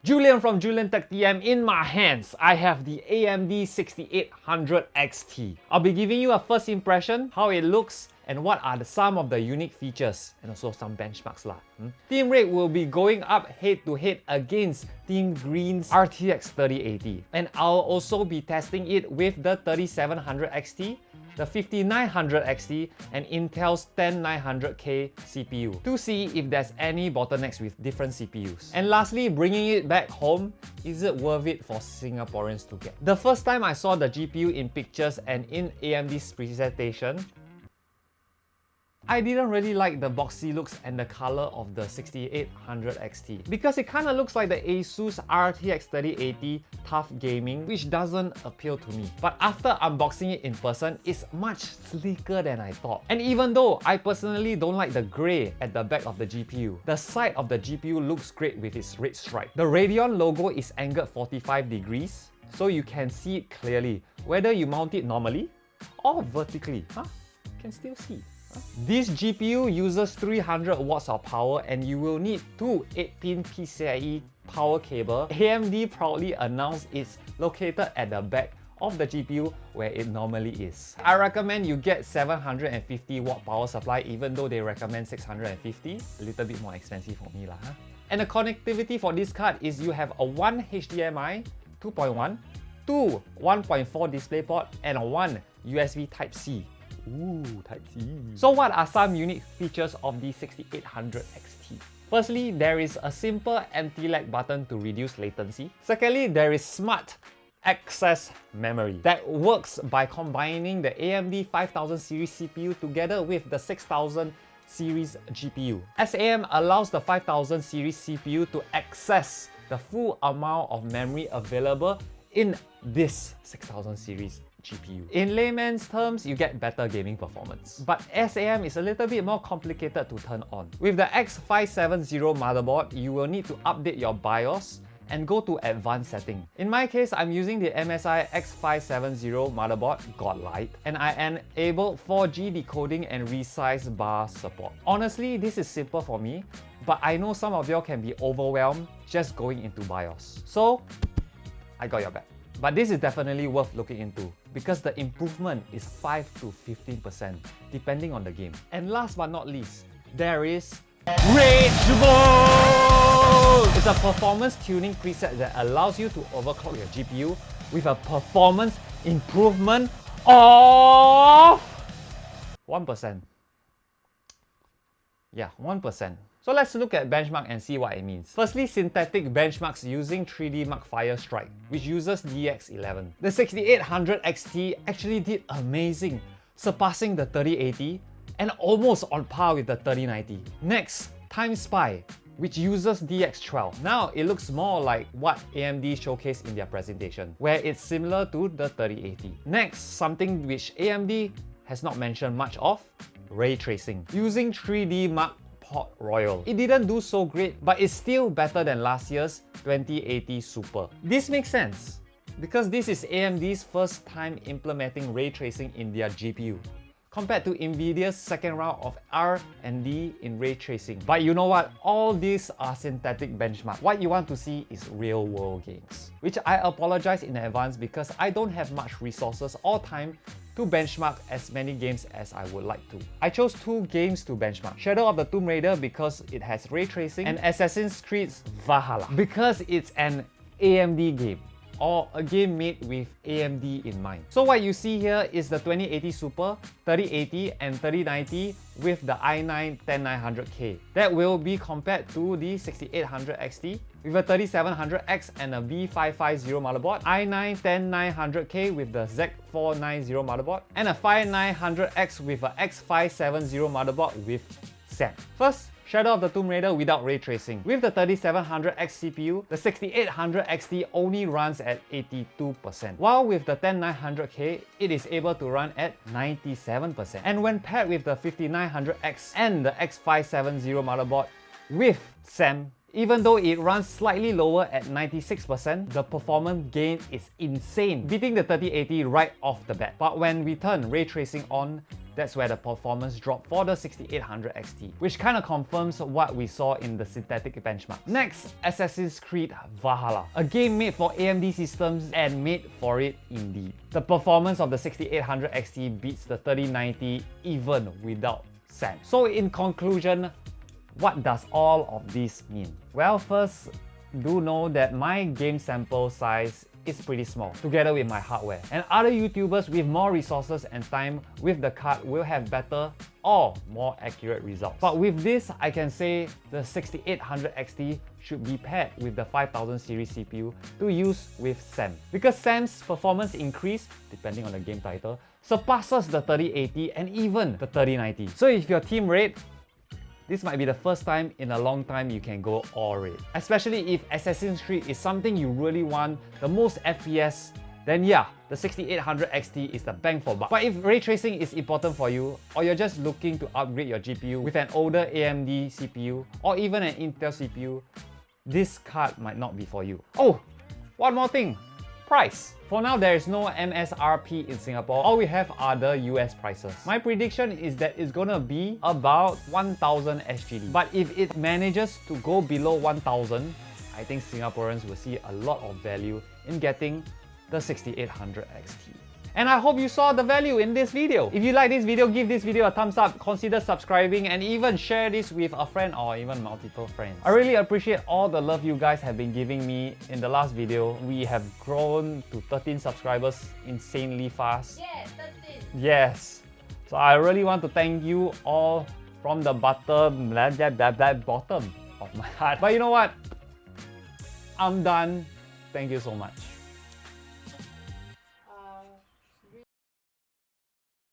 Julian from JulianTechTM. In my hands, I have the AMD 6800 XT. I'll be giving you a first impression, how it looks, and what are some of the unique features, and also some benchmarks lah. Team Red will be going up head-to-head against Team Green's RTX 3080. And I'll also be testing it with the 3700 XT, the 5900 XT, and Intel's 10900K CPU to see if there's any bottlenecks with different CPUs. And lastly, bringing it back home, is it worth it for Singaporeans to get? The first time I saw the GPU in pictures and in AMD's presentation, I didn't really like the boxy looks and the color of the 6800 XT because it kind of looks like the Asus RTX 3080 Tough Gaming, which doesn't appeal to me. But after unboxing it in person, it's much sleeker than I thought. And even though I personally don't like the grey at the back of the GPU, the side of the GPU looks great with its red stripe. The Radeon logo is angled 45 degrees, so you can see it clearly, whether you mount it normally or vertically. You can still see. This GPU uses 300 watts of power and you will need two 8-pin PCIe power cable. AMD proudly announced it's located at the back of the GPU where it normally is. I recommend you get 750 watt power supply even though they recommend 650. A little bit more expensive for me lah. And the connectivity for this card is you have a 1 HDMI 2.1, 2 1.4 DisplayPort and a 1 USB Type-C. Ooh, Type-C. So what are some unique features of the 6800 XT? Firstly, there is a simple anti-lag button to reduce latency. Secondly, there is smart access memory that works by combining the AMD 5000 series CPU together with the 6000 series GPU. SAM allows the 5000 series CPU to access the full amount of memory available in this 6000 series GPU. In layman's terms, you get better gaming performance. But SAM is a little bit more complicated to turn on. With the X570 motherboard, you will need to update your BIOS and go to advanced setting. In my case, I'm using the MSI X570 motherboard Godlight, and I enabled 4G decoding and resize bar support. Honestly, this is simple for me, but I know some of y'all can be overwhelmed just going into BIOS. So, I got your back. But this is definitely worth looking into because the improvement is 5 to 15% depending on the game. And last but not least, there is Rage Mode! It's a performance tuning preset that allows you to overclock your GPU with a performance improvement of 1%. Yeah, 1%. So let's look at benchmark and see what it means. Firstly, synthetic benchmarks using 3D Markfire Strike, which uses DX11. The 6800 XT actually did amazing, surpassing the 3080 and almost on par with the 3090. Next, Time Spy, which uses DX12. Now it looks more like what AMD showcased in their presentation, where it's similar to the 3080. Next, something which AMD has not mentioned much of, ray tracing, using 3D Mark Port Royal. It didn't do so great, but it's still better than last year's 2080 Super. This makes sense because this is AMD's first time implementing ray tracing in their GPU, compared to Nvidia's second round of R&D in ray tracing. But you know what? All these are synthetic benchmarks. What you want to see is real world games, which I apologize in advance because I don't have much resources or time to benchmark as many games as I would like to. I chose two games to benchmark. Shadow of the Tomb Raider because it has ray tracing, and Assassin's Creed's Valhalla because it's an AMD game, or a game made with AMD in mind. So what you see here is the 2080 Super, 3080 and 3090 with the i9 10900K. That will be compared to the 6800 XT with a 3700X and a V550 motherboard, i9 10900K with the Z490 motherboard, and a 5900X with a X570 motherboard with SAM. First, Shadow of the Tomb Raider without ray tracing. With the 3700X CPU, the 6800 XT only runs at 82%, while with the 10900K, it is able to run at 97%. And when paired with the 5900X and the X570 motherboard with SAM, even though it runs slightly lower at 96%, the performance gain is insane, beating the 3080 right off the bat. But when we turn ray tracing on, That's where the performance dropped for the 6800 XT, which kind of confirms what we saw in the synthetic benchmark. Next, Assassin's Creed Valhalla, a game made for AMD systems and made for it indeed. The performance of the 6800 XT beats the 3090 even without SAM. So in conclusion, what does all of this mean? Well, first, do know that my game sample size is pretty small together with my hardware, and other YouTubers with more resources and time with the card will have better or more accurate results. But with this, I can say the 6800 XT should be paired with the 5000 series CPU to use with SAM, because SAM's performance increase, depending on the game title, surpasses the 3080 and even the 3090. So if you're Team Raid, this might be the first time in a long time you can go all Raid. Especially if Assassin's Creed is something you really want, the most FPS, then yeah, the 6800 XT is the bang for buck. But if ray tracing is important for you, or you're just looking to upgrade your GPU with an older AMD CPU, or even an Intel CPU, this card might not be for you. Oh, one more thing. Price. For now, there is no MSRP in Singapore. All we have are the US prices. My prediction is that it's gonna be about 1000 SGD. But if it manages to go below 1000, I think Singaporeans will see a lot of value in getting the 6800 XT. And I hope you saw the value in this video. If you like this video, give this video a thumbs up, consider subscribing, and even share this with a friend or even multiple friends. I really appreciate all the love you guys have been giving me in the last video. We have grown to 13 subscribers insanely fast. Yes, 13. Yes. So I really want to thank you all from the bottom of my heart. But you know what? I'm done. Thank you so much.